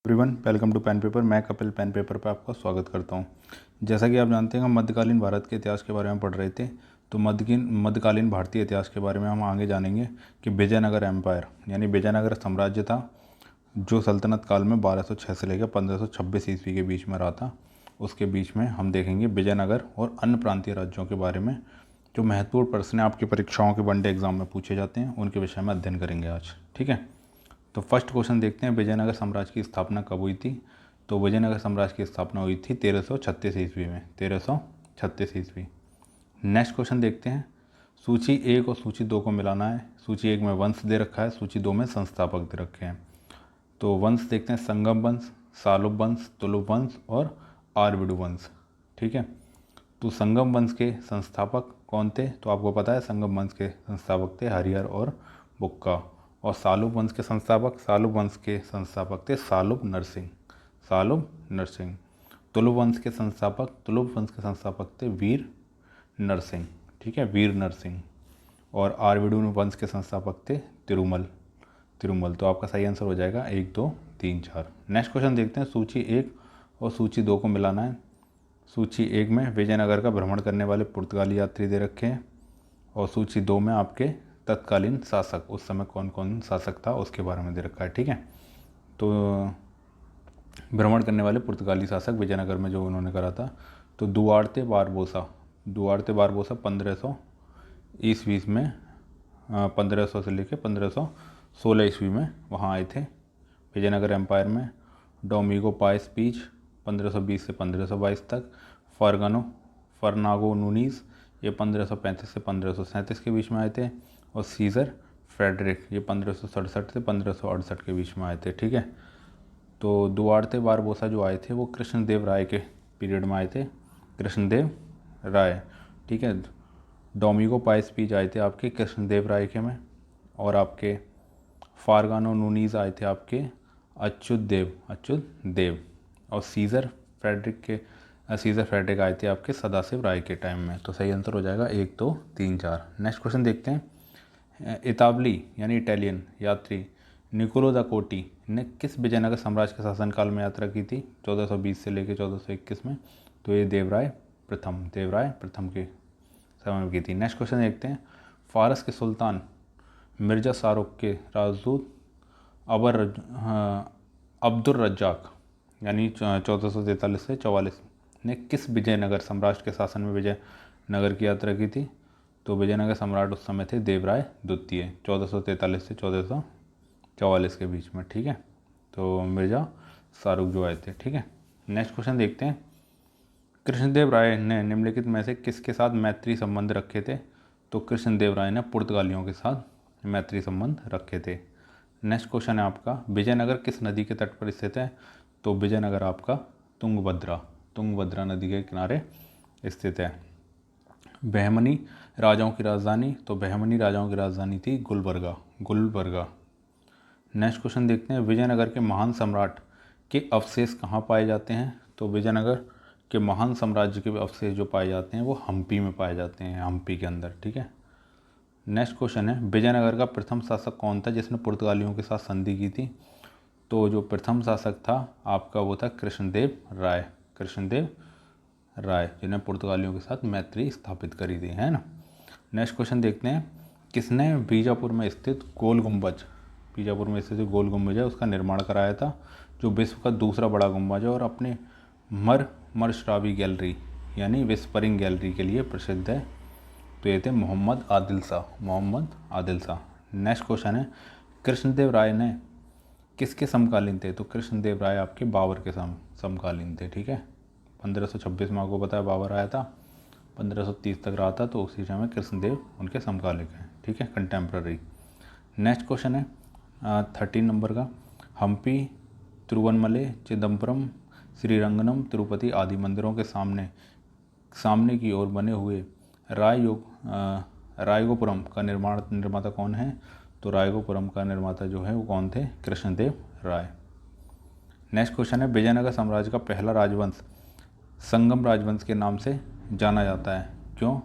Everyone welcome to pen paper. मैं Kapil pen paper पर आपका स्वागत करता हूं। जैसा कि आप जानते हैं हम मध्यकालीन भारत के इतिहास के बारे में पढ़ रहे थे। तो मध्यकालीन भारतीय इतिहास के बारे में हम आगे जानेंगे कि विजयनगर एम्पायर यानी विजयनगर साम्राज्य था जो सल्तनत काल में 1206 से लेकर 1526 ईस्वी के बीच में रहा था। उसके बीच में हम देखेंगे विजयनगर और अन्य प्रांतीय राज्यों के बारे में। जो महत्वपूर्ण प्रश्न आपकी परीक्षाओं के वनडे एग्जाम में पूछे जाते हैं उनके विषय में अध्ययन करेंगे आज। ठीक है, तो फर्स्ट क्वेश्चन देखते हैं, विजयनगर साम्राज्य की स्थापना कब हुई थी। तो विजयनगर साम्राज्य की स्थापना हुई थी 1336 ईस्वी में, 1336 ईस्वी। नेक्स्ट क्वेश्चन देखते हैं, सूची 1 और सूची 2 को मिलाना है। सूची 1 में वंश दे रखा है, सूची 2 में संस्थापक दे रखे हैं। तो वंश देखते हैं, संगम वंश, सालुब वंश, तुलुप वंश और आरविडु वंश। ठीक है, तो संगम वंश के संस्थापक कौन थे? तो आपको पता है संगम वंश के संस्थापक थे हरिहर और बुक्का। और सालुब वंश के संस्थापक थे सालुब नरसिंह, सालुब नरसिंह। तुलुप वंश के संस्थापक थे वीर नरसिंह। ठीक है, वीर नरसिंह। और आरविडु वंश के संस्थापक थे तिरुमल। तो आपका सही आंसर हो जाएगा 1, 2, 3, 4। नेक्स्ट क्वेश्चन देखते हैं, सूची 1 और सूची 2 को मिलाना है। सूची 1 में विजयनगर का भ्रमण करने वाले पुर्तगाली यात्री दे रखे हैं और सूची 2 में आपके तत्कालीन शासक, उस समय कौन कौन शासक था उसके बारे में दे रखा है। ठीक है, तो भ्रमण करने वाले पुर्तगाली शासक विजयनगर में जो उन्होंने करा था, तो दुआर्ते बारबोसा 1500 ईस्वी में 1500 से लेकर 1516 ईस्वी में वहाँ आए थे विजयनगर एम्पायर में। डोमिगो पाइस पीज 1520 से 1522 तक। फर्नागो नूनीज ये 1535 से 1537 के बीच में आए थे। और सीज़र फ्रेडरिक ये 1567 से 1568 के बीच में आए थे। ठीक है, तो दुआर्ते बारबोसा जो आए थे वो कृष्णदेव राय के पीरियड में आए थे, कृष्णदेव राय। ठीक है, डोमिगो पाइस पीज आए थे आपके कृष्णदेव राय के में। और आपके फारगानो नूनीज आए थे आपके अच्युत देव। और सीज़र फ्रेडरिक आए थे आपके सदाशिव राय के टाइम में। तो सही आंसर हो जाएगा 1, 2, 3, 4। नेक्स्ट क्वेश्चन देखते हैं, इतावली यानी इटालियन यात्री निकोलो दा कोटी ने किस विजयनगर साम्राज्य के शासनकाल में यात्रा की थी 1420 से लेकर 1421 में? तो ये देवराय प्रथम के समय में की थी। नेक्स्ट क्वेश्चन देखते हैं, फारस के सुल्तान मिर्ज़ा शाहरुख के राजदूत अब्दुर रज्जाक यानी 1443 से 44 ने किस विजयनगर साम्राज्य के शासन में विजयनगर की यात्रा की थी? तो विजयनगर सम्राट उस समय थे देवराय द्वितीय, 1443 से 1444 के बीच में। ठीक है, तो मिर्ज़ा शाहरुख जो आए थे। ठीक है, नेक्स्ट क्वेश्चन देखते हैं, कृष्णदेव राय ने निम्नलिखित में से किसके साथ मैत्री संबंध रखे थे? तो कृष्णदेव राय ने पुर्तगालियों के साथ मैत्री संबंध रखे थे। नेक्स्ट क्वेश्चन है आपका, विजयनगर किस नदी के तट पर स्थित है? तो विजयनगर आपका तुंगभद्रा नदी के किनारे स्थित है। बहमनी राजाओं की राजधानी, तो बहमनी राजाओं की राजधानी थी गुलबर्गा। नेक्स्ट क्वेश्चन देखते हैं, विजयनगर के महान सम्राट के अवशेष कहाँ पाए जाते हैं? तो विजयनगर के महान साम्राज्य के अवशेष जो पाए जाते हैं वो हम्पी में पाए जाते हैं, हम्पी के अंदर। ठीक है, नेक्स्ट क्वेश्चन है, विजयनगर का प्रथम शासक कौन था जिसने पुर्तगालियों के साथ संधि की थी? तो जो प्रथम शासक था आपका वो था कृष्णदेव राय जिन्हें पुर्तगालियों के साथ मैत्री स्थापित करी थी, है ना। नेक्स्ट क्वेश्चन देखते हैं, किसने बीजापुर में स्थित गोल गुंबज है उसका निर्माण कराया था, जो विश्व का दूसरा बड़ा गुंबज है और अपने मरश्रावी गैलरी यानी विस्परिंग गैलरी के लिए प्रसिद्ध है? तो ये थे मोहम्मद आदिल शाह। नेक्स्ट क्वेश्चन है, कृष्णदेव राय ने किसके समकालीन थे? तो कृष्णदेव राय आपके बाबर के समकालीन थे। ठीक है, 1526 में आपको पता है बाबर आया था, 1530 तक रहा था, तो उसी समय कृष्णदेव उनके समकालिक हैं। ठीक है, कंटेम्प्ररी। नेक्स्ट क्वेश्चन है 13 नंबर का, हम्पी, तिरुवनमले, चिदम्बरम, श्रीरंगनम, तिरुपति आदि मंदिरों के सामने की ओर बने हुए रायगोपुरम का निर्माता कौन है? तो रायगोपुरम का निर्माता जो है वो कौन थे? कृष्णदेव राय। नेक्स्ट क्वेश्चन है, विजयनगर साम्राज्य का पहला राजवंश संगम राजवंश के नाम से जाना जाता है, क्यों?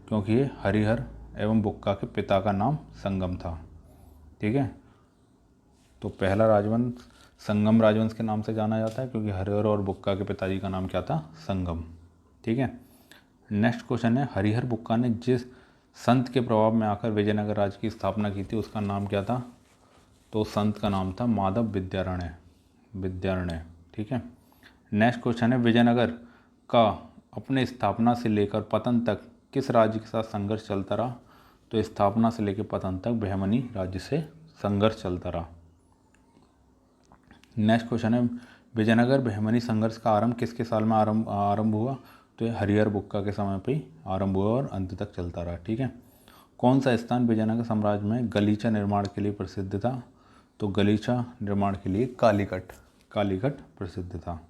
क्योंकि ये हरिहर एवं बुक्का के पिता का नाम संगम था। ठीक है, तो पहला राजवंश संगम राजवंश के नाम से जाना जाता है क्योंकि हरिहर और बुक्का के पिताजी का नाम क्या था, संगम। ठीक है। नेक्स्ट क्वेश्चन है, हरिहर बुक्का ने जिस संत के प्रभाव में आकर विजयनगर राज्य की स्थापना की थी उसका नाम क्या था, तो संत का नाम था माधव विद्यारण्य। ठीक है। नेक्स्ट क्वेश्चन है, विजयनगर का अपने स्थापना से लेकर पतन तक किस राज्य के साथ संघर्ष चलता रहा, तो स्थापना से लेकर पतन तक बहमनी राज्य से संघर्ष चलता रहा। नेक्स्ट क्वेश्चन है, विजयनगर बहमनी संघर्ष का आरंभ किसके साल में आरंभ हुआ, तो ये हरिहर बुक्का के समय पे ही आरंभ हुआ और अंत तक चलता रहा। ठीक है। कौन सा स्थान विजयनगर साम्राज्य में गलीचा निर्माण के लिए प्रसिद्ध था, तो गलीचा निर्माण के लिए कालीकट प्रसिद्ध था।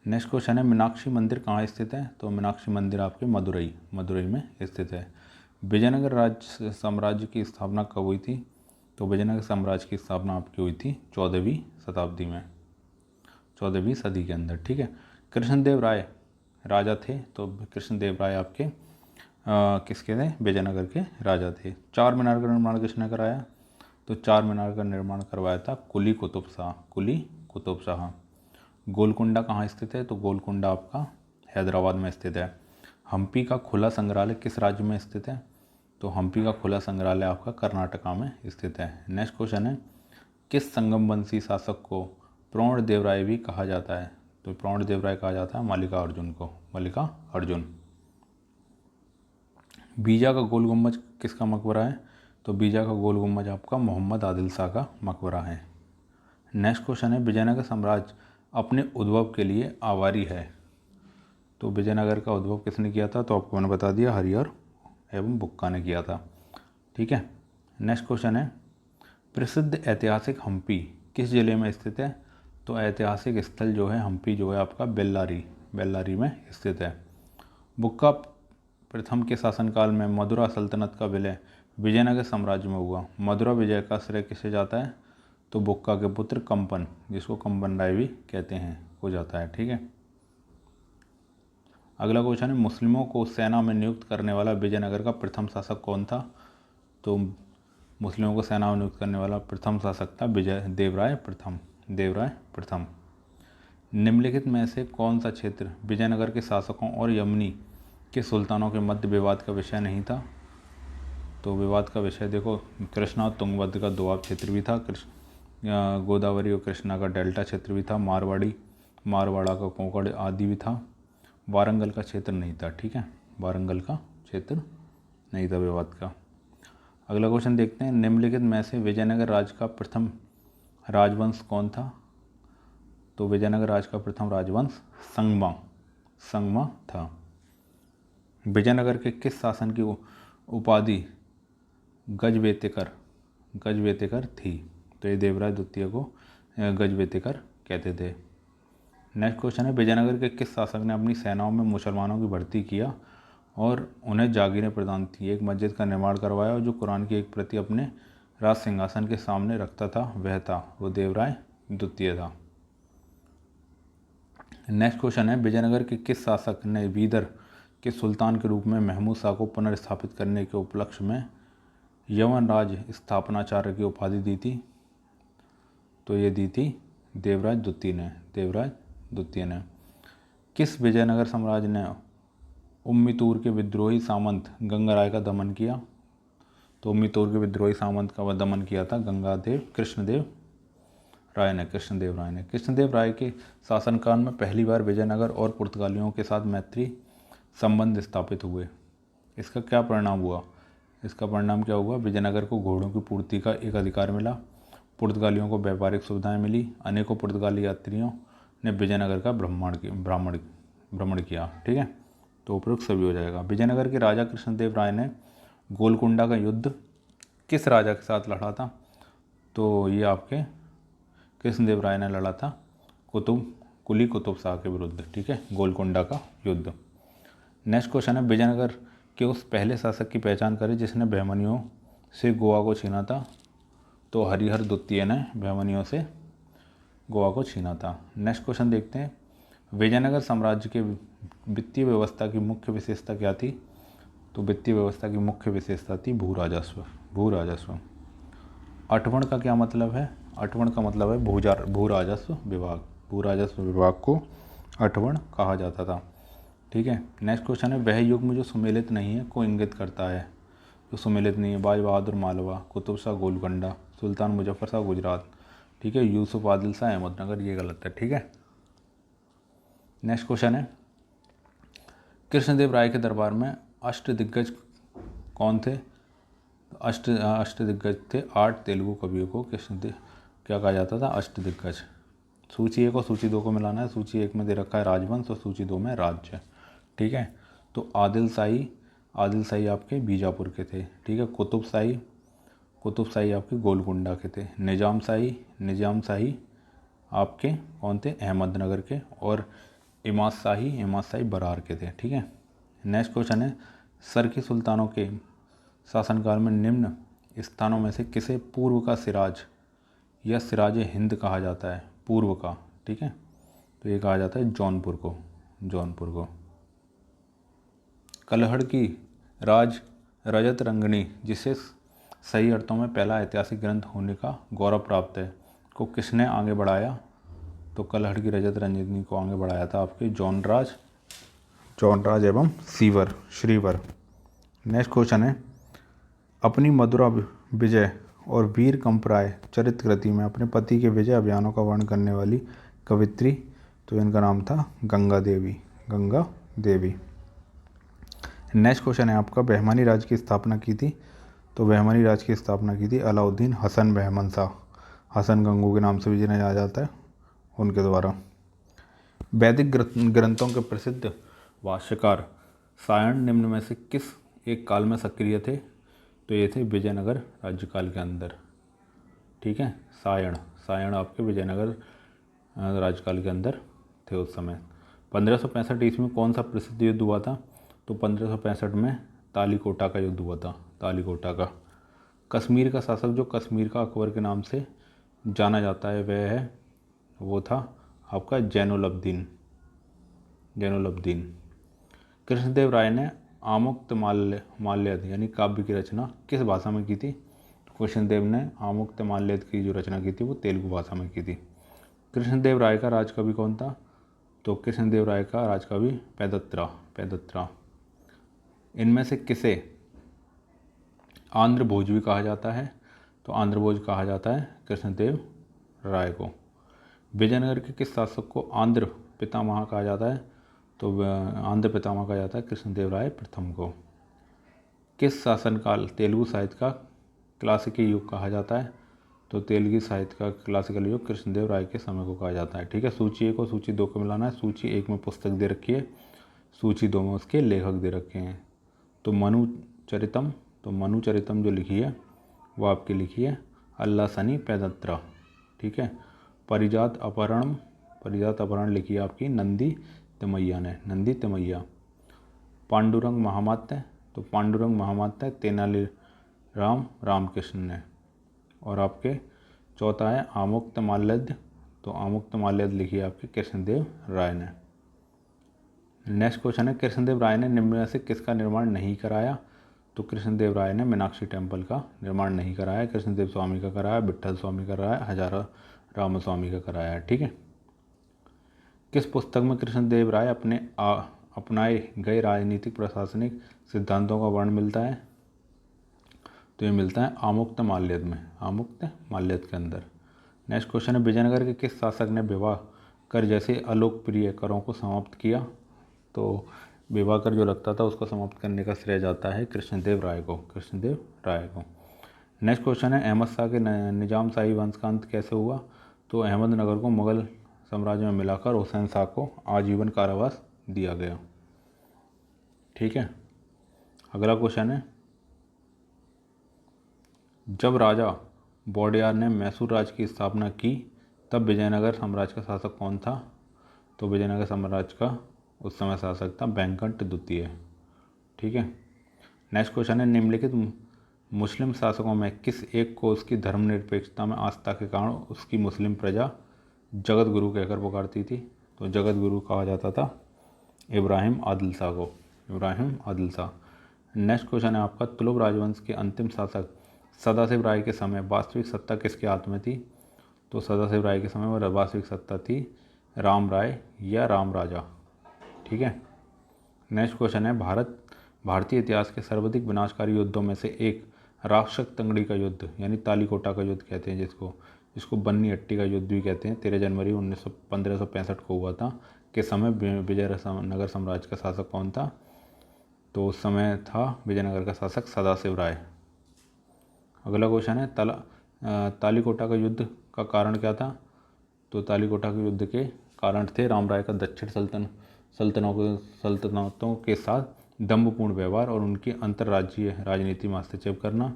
नेक्स्ट क्वेश्चन है, मीनाक्षी मंदिर कहाँ स्थित है, तो मीनाक्षी मंदिर आपके मदुरई में स्थित है। विजयनगर राज्य साम्राज्य की स्थापना कब हुई थी, तो विजयनगर साम्राज्य की स्थापना आपकी हुई थी 14वीं शताब्दी में, 14वीं सदी के अंदर। ठीक है। कृष्णदेव राय राजा थे, तो कृष्णदेव राय आपके किसके थे, विजयनगर के राजा थे। चार मीनार का निर्माण किसने कराया, तो चार मीनार का निर्माण करवाया था कुली कुतुब शाह। गोलकुंडा कहाँ स्थित है, तो गोलकुंडा आपका हैदराबाद में स्थित है। हम्पी का खुला संग्रहालय किस राज्य में स्थित है, तो हम्पी का खुला संग्रहालय आपका कर्नाटका में स्थित है। नेक्स्ट क्वेश्चन है, किस संगमवंशी शासक को प्रणदेवराय भी कहा जाता है, तो प्रणदेवराय कहा जाता है मल्लिका अर्जुन। बीजा का गोल गुम्बज किसका मकबरा है, तो बीजा का गोल गुम्बज आपका मोहम्मद आदिल शाह का मकबरा है। नेक्स्ट क्वेश्चन है, विजयनगर साम्राज्य अपने उद्भव के लिए आभारी है, तो विजयनगर का उद्भव किसने किया था, तो आपको मैंने बता दिया, हरिहर एवं बुक्का ने किया था। ठीक है। नेक्स्ट क्वेश्चन है, प्रसिद्ध ऐतिहासिक हम्पी किस जिले में स्थित है, तो ऐतिहासिक स्थल जो है हम्पी जो है आपका बेल्लारी में स्थित है। बुक्का प्रथम के शासनकाल में मदुरा सल्तनत का विलय विजयनगर साम्राज्य में हुआ। मदुरा विजय का श्रेय किसे जाता है, तो बुक्का के पुत्र कंपन, जिसको कंपन राय भी कहते हैं, हो जाता है। ठीक है। अगला क्वेश्चन है, मुस्लिमों को सेना में नियुक्त करने वाला विजयनगर का प्रथम शासक कौन था, तो मुस्लिमों को सेना में नियुक्त करने वाला प्रथम शासक था देवराय प्रथम। निम्नलिखित में से कौन सा क्षेत्र विजयनगर के शासकों और यमनी के सुल्तानों के मध्य विवाद का विषय नहीं था, तो विवाद का विषय देखो, कृष्णा और तुंगभद्र का दोआब क्षेत्र भी था, गोदावरी और कृष्णा का डेल्टा क्षेत्र भी था, मारवाड़ा का कोंकण आदि भी था, वारंगल का क्षेत्र नहीं था। ठीक है। वारंगल का क्षेत्र नहीं था विवाद का। अगला क्वेश्चन देखते हैं, निम्नलिखित में से विजयनगर राज्य का प्रथम राजवंश कौन था, तो विजयनगर राज्य का प्रथम राजवंश संगमा था। विजयनगर के किस शासन की उपाधि गजवेतेकर थी, तो ये देवराय द्वितीय को गजवेतेकर कहते थे। नेक्स्ट क्वेश्चन है, विजयनगर के किस शासक ने अपनी सेनाओं में मुसलमानों की भर्ती किया और उन्हें जागीरें प्रदान की, एक मस्जिद का निर्माण करवाया और जो कुरान की एक प्रति अपने राज सिंहासन के सामने रखता था वो देवराय द्वितीय था। नेक्स्ट क्वेश्चन है, विजयनगर के किस शासक ने बीदर के सुल्तान के रूप में महमूद शाह को पुनर्स्थापित करने के उपलक्ष्य में यवन राज स्थापनाचार्य की उपाधि दी थी, तो ये दी थी देवराय द्वितीय ने। किस विजयनगर साम्राज्य ने उम्मीतूर के विद्रोही सामंत गंगाराय का दमन किया, तो उम्मीतूर के विद्रोही सामंत का दमन किया था कृष्णदेव राय ने। कृष्णदेव राय के शासनकाल में पहली बार विजयनगर और पुर्तगालियों के साथ मैत्री संबंध स्थापित हुए। इसका क्या परिणाम हुआ, इसका परिणाम क्या हुआ, विजयनगर को घोड़ों की पूर्ति का एक अधिकार मिला, पुर्तगालियों को व्यापारिक सुविधाएं मिली, अनेकों पुर्तगाली यात्रियों ने विजयनगर का भ्रमण किया। ठीक है। तो उपरोक्त सभी हो जाएगा। विजयनगर के राजा कृष्णदेव राय ने गोलकुंडा का युद्ध किस राजा के साथ लड़ा था, तो ये आपके कृष्णदेव राय ने लड़ा था कुली कुतुब शाह के विरुद्ध। ठीक है। गोलकुंडा का युद्ध। नेक्स्ट क्वेश्चन है, विजयनगर के उस पहले शासक की पहचान करें जिसने बहमनियों से गोवा को छीना था, तो हरिहर द्वितीय ने बहमनियों से गोवा को छीना था। नेक्स्ट क्वेश्चन देखते हैं, विजयनगर साम्राज्य के वित्तीय व्यवस्था की मुख्य विशेषता क्या थी, तो वित्तीय व्यवस्था की मुख्य विशेषता थी भू राजस्व। अठवण का क्या मतलब है, अठवण का मतलब है भू राजस्व विभाग। भू राजस्व विभाग को अठवण कहा जाता था। ठीक है। नेक्स्ट क्वेश्चन है, वह युग में जो सुमेलित नहीं है को इंगित करता है। जो सुमेलित नहीं है, बाज बहादुर मालवा, कुतुब शाह गोलकुंडा, सुल्तान मुजफ्फर शाह गुजरात। ठीक है। यूसुफ आदिल शाह अहमदनगर, ये गलत है। ठीक है। नेक्स्ट क्वेश्चन है, कृष्णदेव राय के दरबार में अष्टदिग्गज कौन थे? अष्टदिग्गज थे 8 तेलुगु कवियों को कृष्णदेव क्या कहा जाता था? अष्टदिग्गज। सूची 1 और सूची 2 को मिलाना है। सूची 1 में दे रखा है राजवंश और सूची 2 में राज्य। ठीक है। तो आदिल शाही आपके बीजापुर के थे। ठीक है। कुतुब शाही आपके गोलकुंडा के थे। निजाम शाही आपके कौन थे? अहमदनगर के। और इमाद शाही बरार के थे। ठीक है। नेक्स्ट क्वेश्चन है, सरकी सुल्तानों के शासनकाल में निम्न स्थानों में से किसे पूर्व का सिराज या सिराज हिंद कहा जाता है? पूर्व का। ठीक है। तो ये कहा जाता है जौनपुर को। कलहड़ की रजत रंगनी, जिसे सही अर्थों में पहला ऐतिहासिक ग्रंथ होने का गौरव प्राप्त है, को किसने आगे बढ़ाया? तो कलहड़ की रजत रंजनी को आगे बढ़ाया था आपके जौनराज एवं श्रीवर। नेक्स्ट क्वेश्चन है, अपनी मधुरा विजय और वीर कंपराय चरित कृति में अपने पति के विजय अभियानों का वर्णन करने वाली कवित्री, तो इनका नाम था गंगा देवी। नेक्स्ट क्वेश्चन है आपका, बहमानी राज्य की स्थापना की थी? तो बहमानी राज्य की स्थापना की थी अलाउद्दीन हसन बहमन शाह, हसन गंगू के नाम से भी जाना जाता है, उनके द्वारा। वैदिक ग्रंथों के प्रसिद्ध भाष्यकार सायण निम्न में से किस एक काल में सक्रिय थे? तो ये थे विजयनगर राज्यकाल के अंदर। ठीक है। सायण आपके विजयनगर राज्यकाल के अंदर थे उस समय। 1565 ईस्वी में कौन सा प्रसिद्ध युद्ध हुआ था? तो 1565 में तालीकोटा का युद्ध हुआ था। तालीकोटा का। कश्मीर का शासक जो कश्मीर का अकबर के नाम से जाना जाता है वो था आपका जैनुलब्दीन। कृष्णदेव राय ने आमुक्तमाल्यद यानी काव्य की रचना किस भाषा में की थी? तो कृष्णदेव ने आमुक्तमाल्यद की जो रचना की थी वो तेलुगु भाषा में की थी। कृष्णदेव राय का राजकवि कौन था? तो कृष्णदेव राय का राजकवि पैदत्रा। इनमें से किसे आंध्र भोज भी कहा जाता है? तो आंध्र भोज कहा जाता है कृष्णदेव राय को। विजयनगर के किस शासक को आंध्र पितामह कहा जाता है? तो आंध्र पितामह कहा जाता है कृष्णदेव राय प्रथम को। किस शासनकाल तेलुगु साहित्य का क्लासिकी युग कहा जाता है? तो तेलुगु साहित्य का क्लासिकल युग कृष्णदेव राय के समय को कहा जाता है। ठीक है। सूची 1 और सूची 2 को मिलाना है। सूची 1 में पुस्तक दे रखी है, सूची 2 में उसके लेखक दे रखे हैं। तो मनु चरितम जो लिखी है वो आपकी लिखी है अल्लाह सनी पैदत्रा। ठीक है। परिजात अपहरण लिखी है आपकी नंदी तिमैया। पांडुरंग महामात्य, तो पांडुरंग महामात्य तेनालीराम रामकृष्ण ने। और आपके चौथा है आमुक्तमाल्यद, तो आमुक्तमाल्यद लिखी है आपके कृष्णदेव राय ने। नेक्स्ट क्वेश्चन है, कृष्णदेव राय ने निम्न में से किसका निर्माण नहीं कराया? तो कृष्णदेव राय ने मीनाक्षी टेम्पल का निर्माण नहीं कराया। कृष्णदेव स्वामी का कराया, विट्ठल स्वामी का कराया, हजारा रामस्वामी का कराया। ठीक है। किस पुस्तक में कृष्णदेव राय अपनाए गए राजनीतिक प्रशासनिक सिद्धांतों का वर्णन मिलता है? तो ये मिलता है आमुक्तमाल्यद के अंदर। नेक्स्ट क्वेश्चन है, विजयनगर के किस शासक ने विवाह कर जैसे अलोकप्रिय करों को समाप्त किया? तो विवाह कर जो लगता था उसको समाप्त करने का श्रेय जाता है कृष्णदेव राय को। नेक्स्ट क्वेश्चन है, अहमद शाह के निजाम शाही वंश का अंत कैसे हुआ? तो अहमदनगर को मुगल साम्राज्य में मिलाकर हुसैन शाह को आजीवन कारावास दिया गया। ठीक है। अगला क्वेश्चन है, जब राजा वोडेयार ने मैसूर राज्य की स्थापना की तब विजयनगर साम्राज्य का शासक कौन था? तो विजयनगर साम्राज्य का उस समय शासक था वेंकट द्वितीय। ठीक है। नेक्स्ट क्वेश्चन है, निम्नलिखित मुस्लिम शासकों में किस एक को उसकी धर्मनिरपेक्षता में आस्था के कारण उसकी मुस्लिम प्रजा जगत गुरु कहकर पुकारती थी? तो जगत गुरु कहा जाता था इब्राहिम आदिल शाह को। नेक्स्ट क्वेश्चन है आपका, तुगलक राजवंश के अंतिम शासक सदाशिव राय के समय वास्तविक सत्ता किसके हाथ में थी? तो सदाशिव राय के समय में वास्तविक सत्ता थी राम राय या राम राजा। ठीक है। नेक्स्ट क्वेश्चन है, भारतीय इतिहास के सर्वाधिक विनाशकारी युद्धों में से एक राक्षस तंगड़ी का युद्ध यानी तालीकोटा का युद्ध कहते हैं, जिसको बन्नी हट्टी का युद्ध भी कहते हैं, 13 जनवरी 1565 को हुआ था। के समय विजयनगर साम्राज्य का शासक कौन था? तो उस समय था विजयनगर का शासक सदाशिव राय। अगला क्वेश्चन है, तालीकोटा का युद्ध का कारण क्या था? तो तालीकोटा के युद्ध के कारण थे राम राय का दक्षिण सल्तनतों के साथ दंभपूर्ण व्यवहार और उनकी अंतर्राज्यीय राजनीति में हस्तक्षेप करना,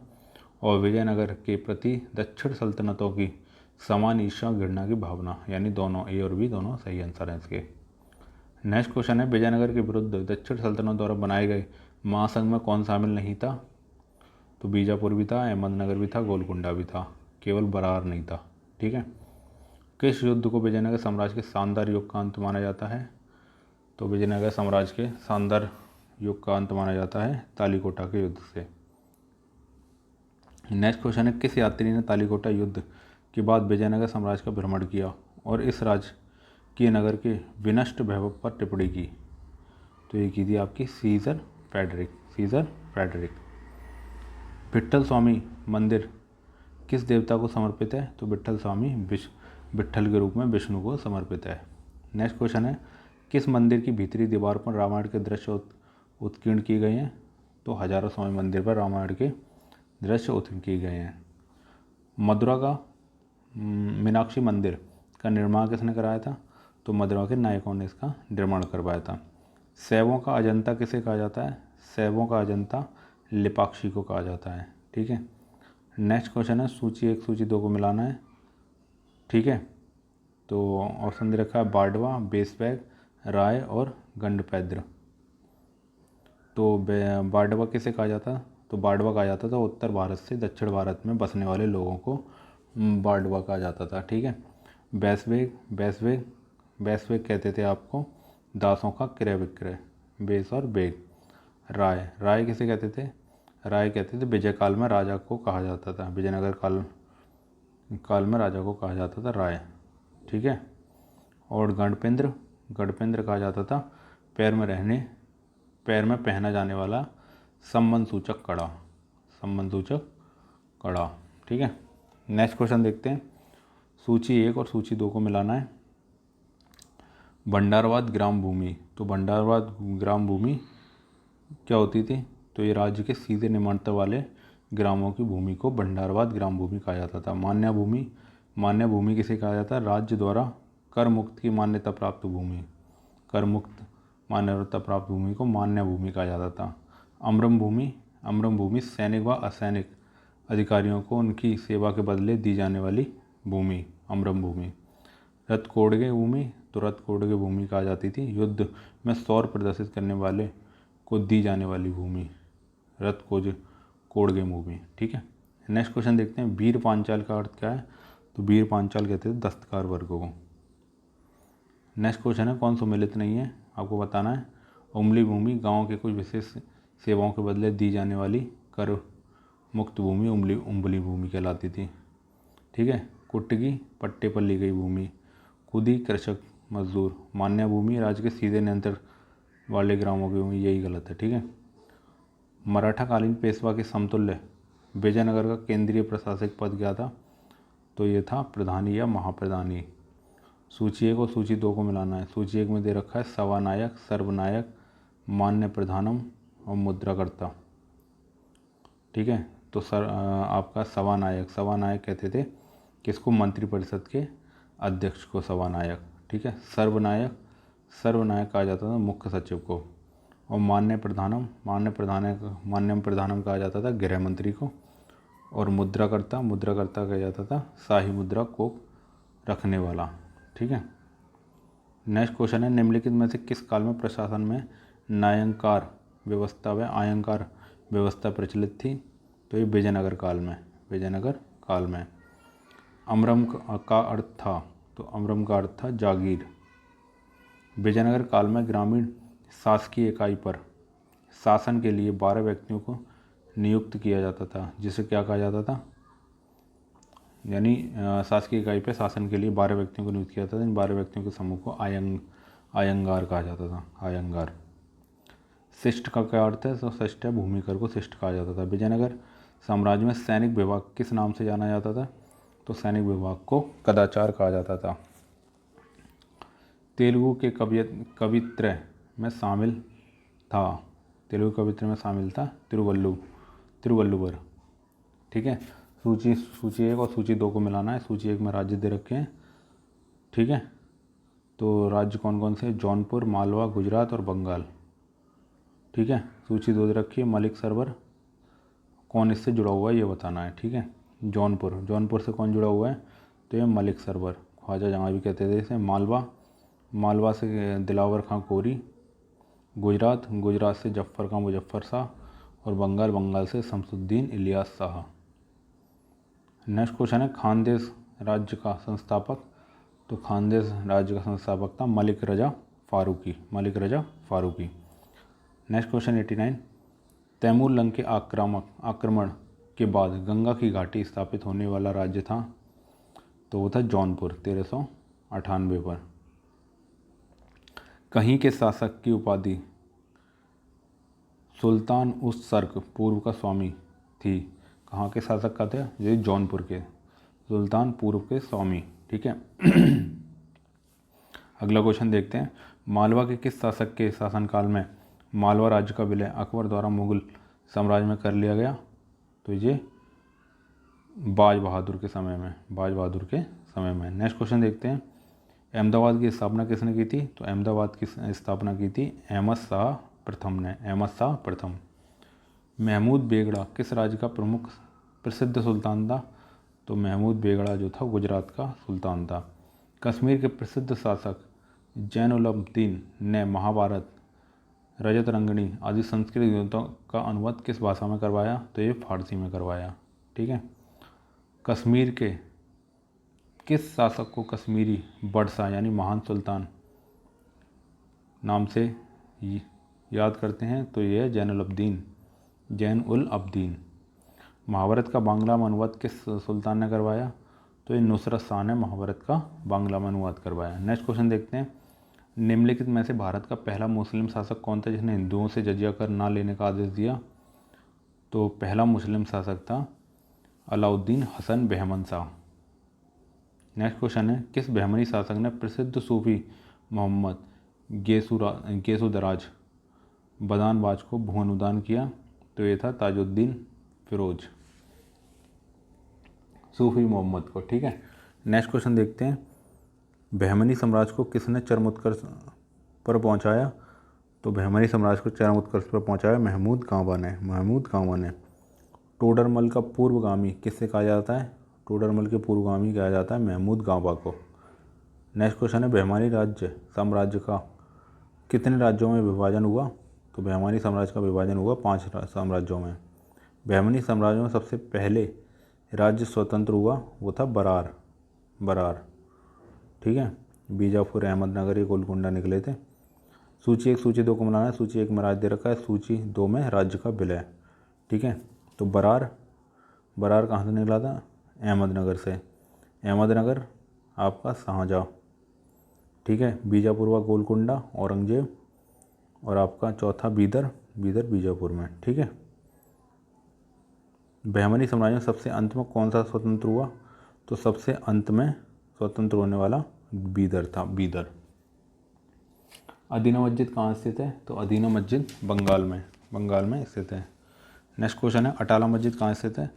और विजयनगर के प्रति दक्षिण सल्तनतों की समान ईर्ष्या घृणा की भावना। यानी दोनों ए और बी दोनों सही आंसर हैं इसके। नेक्स्ट क्वेश्चन है, विजयनगर के विरुद्ध दक्षिण सल्तनत द्वारा बनाए गए महासंघ में कौन शामिल नहीं था? तो बीजापुर भी था, अहमदनगर भी था, गोलकुंडा भी था, केवल बरार नहीं था। ठीक है। किस युद्ध को विजयनगर साम्राज्य के शानदार युग का अंत माना जाता है? तो विजयनगर साम्राज्य के शानदार युग का अंत माना जाता है तालीकोटा के युद्ध से। नेक्स्ट क्वेश्चन है, किस यात्री ने तालीकोटा युद्ध के बाद विजयनगर साम्राज्य का भ्रमण किया और इस राजकीय नगर के विनष्ट वैभव पर टिप्पणी की? तो ये की थी आपकी सीजर फ्रेडरिक। विट्ठल स्वामी मंदिर किस देवता को समर्पित है? तो विट्ठल स्वामी विट्ठल के रूप में विष्णु को समर्पित है। नेक्स्ट क्वेश्चन है, किस मंदिर की भीतरी दीवार पर रामायण के दृश्य उत्कीर्ण किए गए हैं? तो हजारों स्वामी मंदिर पर रामायण के दृश्य उत्कीर्ण किए गए हैं। मथुरा का मीनाक्षी मंदिर का निर्माण किसने कराया था? तो मथुरा के नायकों ने इसका निर्माण करवाया था। शैवों का अजंता किसे कहा जाता है? शैवों का अजंता लेपाक्षी को कहा जाता है। ठीक है। नेक्स्ट क्वेश्चन है, सूची 1 सूची 2 को मिलाना है। ठीक है। तो ऑप्शन दे रखा है बाड़वा, बेसबैग, राय और गंडपैद्र। तो बाड़वा किसे कहा जाता? तो बाड़वा कहा जाता था उत्तर भारत से दक्षिण भारत में बसने वाले लोगों को बाड़वा कहा जाता था। ठीक है। बैसवेग कहते थे आपको दासों का क्रय विक्रय, बेस और बेग। राय किसे कहते थे? राय कहते थे विजय काल में राजा को कहा जाता था, विजयनगर काल में राजा को कहा जाता था राय। ठीक है। और गणपेंद्र कहा जाता था पैर में पहना जाने वाला संबंध सूचक कड़ा। ठीक है। नेक्स्ट क्वेश्चन देखते हैं, सूची 1 और सूची 2 को मिलाना है। भंडारवाद ग्राम भूमि। तो भंडारवाद ग्राम भूमि क्या होती थी? तो ये राज्य के सीधे निकटवर्ती वाले ग्रामों की भूमि को भंडारवाद ग्राम भूमि कहा जाता था। मान्य भूमि किसे कहा जाता है? राज्य द्वारा कर मुक्त की मान्यता प्राप्त भूमि, कर मुक्त मान्यता प्राप्त भूमि को मान्य भूमि कहा जाता था। अम्रम भूमि सैनिक व असैनिक अधिकारियों को उनकी सेवा के बदले दी जाने वाली भूमि, अम्रम भूमि। रथकोड़गे भूमि, तो रथकोड़गे भूमि कहा जाती थी युद्ध में शौर्य प्रदर्शित करने वाले को दी जाने वाली भूमि, रथकोड़गे भूमि। ठीक है। नेक्स्ट क्वेश्चन देखते हैं, वीर पांचाल का अर्थ क्या है? तो वीर पांचाल कहते थे दस्तकार वर्ग को। नेक्स्ट क्वेश्चन है, कौन सुमेलित नहीं है? आपको बताना है। उम्बली भूमि गांव के कुछ विशेष सेवाओं के बदले दी जाने वाली कर मुक्त भूमि उम्बली भूमि कहलाती थी। ठीक है। कुटगी पट्टे पर ली गई भूमि, खुदी कृषक मजदूर। मान्य भूमि राज्य के सीधे नियंत्रण वाले ग्रामों की भूमि, यही गलत है। ठीक है। मराठा कालीन पेशवा के समतुल्य विजयनगर का केंद्रीय प्रशासक पद क्या था? तो ये था प्रधानी या महाप्रधानी। सूची 1 और सूची 2 को मिलाना है। सूची 1 में दे रखा है सभानायक, सर्वनायक, मान्य प्रधानम और मुद्राकर्ता। ठीक है। तो आपका सभानायक कहते थे किसको? मंत्रिपरिषद के अध्यक्ष को सभानायक। ठीक है। सर्वनायक कहा जाता था मुख्य सचिव को। और मान्य प्रधानम कहा जाता था गृह मंत्री को। और मुद्राकर्ता कहा जाता था शाही मुद्रा को रखने वाला। ठीक है। नेक्स्ट क्वेश्चन है, निम्नलिखित में से किस काल में प्रशासन में न्यायंकार व्यवस्था व आयंकार व्यवस्था प्रचलित थी? तो ये विजयनगर काल में। अमरम का अर्थ था? तो अमरम का अर्थ था जागीर। विजयनगर काल में ग्रामीण शासकीय इकाई पर शासन के लिए 12 व्यक्तियों को नियुक्त किया जाता था, जिसे क्या कहा जाता था? यानी शासकीय इकाई पे शासन के लिए 12 व्यक्तियों को नियुक्त किया था। इन 12 व्यक्तियों के समूह को आयंगार कहा जाता था। आयंगार। शिष्ट का क्या अर्थ है? तो शिष्ट है भूमिकर को शिष्ट कहा जाता था। विजयनगर साम्राज्य में सैनिक विभाग किस नाम से जाना जाता था? तो सैनिक विभाग को कदाचार कहा जाता था। तेलुगु के कवित्र में शामिल था। तेलुगु कवित्र में शामिल था तिरुवल्लुवर। ठीक है। सूची 1 और सूची 2 को मिलाना है। सूची 1 में राज्य दे रखे हैं। ठीक है। तो राज्य कौन कौन से? जौनपुर, मालवा, गुजरात और बंगाल। ठीक है। सूची 2 दे रखी है मलिक सरोवर। कौन इससे जुड़ा हुआ है ये बताना है। ठीक है। जौनपुर से कौन जुड़ा हुआ है? तो ये मलिक सरोवर, ख्वाजा जहाँ भी कहते थे इसे। मालवा से दिलावर खां कोरी। गुजरात से जफ़र खां मुजफ्फर शाह। और बंगाल से शमसुद्दीन इलियास शाह। नेक्स्ट क्वेश्चन है खानदेश राज्य का संस्थापक। तो खानदेश राज्य का संस्थापक था मलिक रजा फारूकी। नेक्स्ट क्वेश्चन 89, तैमूर लंग के आक्रमण के बाद गंगा की घाटी स्थापित होने वाला राज्य था। तो वो था जौनपुर 1398 पर। कहीं के शासक की उपाधि सुल्तान उस सर्क पूर्व का स्वामी थी। कहाँ के शासक का थे? ये जौनपुर के सुल्तान पूर्व के स्वामी। ठीक है। अगला क्वेश्चन देखते हैं। मालवा के किस शासक के शासनकाल में मालवा राज्य का विलय अकबर द्वारा मुगल साम्राज्य में कर लिया गया? तो ये बाज बहादुर के समय में। नेक्स्ट क्वेश्चन देखते हैं। अहमदाबाद की स्थापना किसने की थी? तो अहमदाबाद की स्थापना की थी अहमद शाह प्रथम। महमूद बेगड़ा किस राज्य का प्रसिद्ध सुल्तान था? तो महमूद बेगड़ा जो था गुजरात का सुल्तान था। कश्मीर के प्रसिद्ध शासक जैनुलब्दीन ने महाभारत, रजत रंगनी आदि संस्कृत ग्रंथों का अनुवाद किस भाषा में करवाया? तो ये फारसी में करवाया। ठीक है। कश्मीर के किस शासक को कश्मीरी बड़शाह यानी महान सुल्तान नाम से याद करते हैं? तो ये है जैन उल अब्दीन। महाभारत का बांग्ला में अनुवाद किस सुल्तान ने करवाया? तो ये नुसरत शाह ने महाभारत का बांग्ला में अनुवाद करवाया। नेक्स्ट क्वेश्चन देखते हैं। निम्नलिखित में से भारत का पहला मुस्लिम शासक कौन था जिसने हिंदुओं से जजिया कर ना लेने का आदेश दिया? तो पहला मुस्लिम शासक था अलाउद्दीन हसन बहमन शाह। नेक्स्ट क्वेश्चन है किस बहमनी शासक ने प्रसिद्ध सूफी मोहम्मद गेसुदराज बदानबाज को भुवनुदान किया? तो ये था ताजुद्दीन फिरोज सूफी मोहम्मद को। ठीक है। नेक्स्ट क्वेश्चन देखते हैं। बहमनी साम्राज्य को किसने चरम उत्कर्ष पर पहुंचाया? तो बहमनी साम्राज्य को चरम उत्कर्ष पर पहुंचाया महमूद गांवा ने। टोडरमल का पूर्वगामी किससे कहा जाता है? टोडरमल के पूर्वगामी कहा जाता है महमूद गांवा को। नेक्स्ट क्वेश्चन है बहमानी साम्राज्य का कितने राज्यों में विभाजन हुआ? तो बहमानी साम्राज्य का विभाजन हुआ 5 साम्राज्यों में। बहमनी साम्राज्य में सबसे पहले राज्य स्वतंत्र हुआ वो था बरार। ठीक है। बीजापुर, अहमदनगर, ये गोलकुंडा निकले थे। सूची 1 सूची 2 को मिलाना है। सूची 1 में राज्य दे रखा है, सूची 2 में राज्य का विलय। ठीक है। तो बरार कहाँ से निकला था? अहमदनगर से। अहमदनगर आपका शाहजहाँ। ठीक है। बीजापुर व गोलकुंडा औरंगजेब। और आपका चौथा बीदर बीजापुर में। ठीक है। बहमनी साम्राज्य में सबसे अंत में कौन सा स्वतंत्र हुआ? तो सबसे अंत में स्वतंत्र होने वाला बीदर था। अदीना मस्जिद कहाँ स्थित है? तो अदीना मस्जिद बंगाल में स्थित है। नेक्स्ट क्वेश्चन है अटाला मस्जिद कहाँ स्थित है?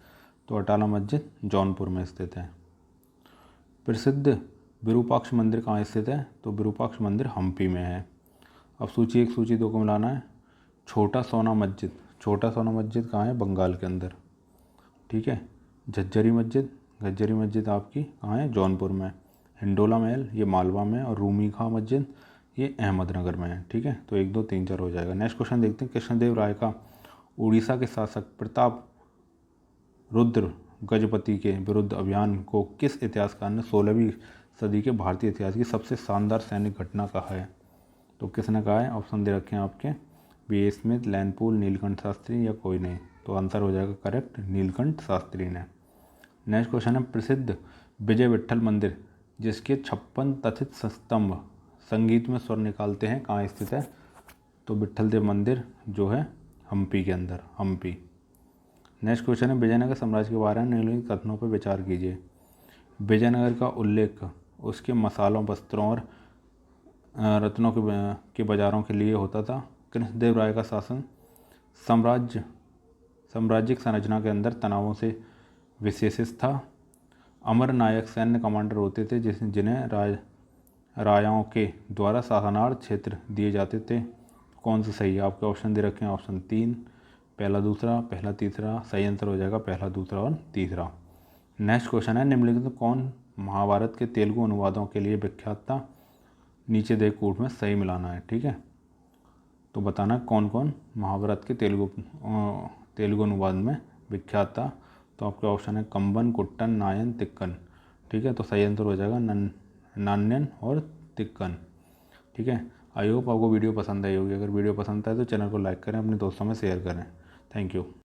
तो अटाला मस्जिद जौनपुर में स्थित है। प्रसिद्ध विरूपाक्ष मंदिर कहाँ स्थित है? तो विरूपाक्ष मंदिर हम्पी में है। अब सूची 1 सूची 2 को मिलाना है। छोटा सोना मस्जिद कहाँ है? बंगाल के अंदर। ठीक है। झज्जरी मस्जिद आपकी कहाँ है? जौनपुर में। हिंडोला महल ये मालवा में। और रूमी खां मस्जिद ये अहमदनगर में है। ठीक है। तो 1 2 3 4 हो जाएगा। नेक्स्ट क्वेश्चन देखते हैं। कृष्णदेव राय का उड़ीसा के शासक प्रताप रुद्र गजपति के विरुद्ध अभियान को किस इतिहासकार ने 16वीं सदी के भारतीय इतिहास की सबसे शानदार सैनिक घटना कहा है? तो किसने कहा है? ऑप्शन दे रखे हैं आपके, बी स्मिथ, लैनपूल, नीलकंठ शास्त्री या कोई नहीं। तो आंसर हो जाएगा करेक्ट नीलकंठ शास्त्री ने। नेक्स्ट क्वेश्चन है प्रसिद्ध विजय विट्ठल मंदिर जिसके 56 तथित स्तंभ संगीत में स्वर निकालते हैं कहाँ स्थित है? तो विट्ठल देव मंदिर जो है हम्पी के अंदर, हम्पी। नेक्स्ट क्वेश्चन है विजयनगर साम्राज्य के बारे में निम्नलिखित कथनों पर विचार कीजिए। विजयनगर का उल्लेख उसके मसालों, वस्त्रों और रत्नों के बाजारों के लिए होता था। कृष्णदेव राय का शासन साम्राज्यिक संरचना के अंदर तनावों से विशेषित था। अमर नायक सैन्य कमांडर होते थे जिन्हें राजाओं के द्वारा शासनार्थ क्षेत्र दिए जाते थे। कौन सा सही है? आपके ऑप्शन दे रखे हैं, ऑप्शन 3, पहला दूसरा, पहला तीसरा। सही आंसर हो जाएगा पहला दूसरा और तीसरा। नेक्स्ट क्वेश्चन है निम्नलिखित कौन महाभारत के तेलुगु अनुवादों के लिए विख्यात था? नीचे दे कोट में सही मिलाना है, ठीक है। तो बताना कौन कौन महाभारत के तेलुगु अनुवाद में विख्यात था। तो आपके ऑप्शन है कंबन, कुट्टन, नायन, तिक्कन, ठीक है। तो सही आंसर हो जाएगा नान्यन और तिक्कन, ठीक है। आई होप आपको वीडियो पसंद आई होगी। अगर वीडियो पसंद आए तो चैनल को लाइक करें, अपने दोस्तों में शेयर करें। Thank you.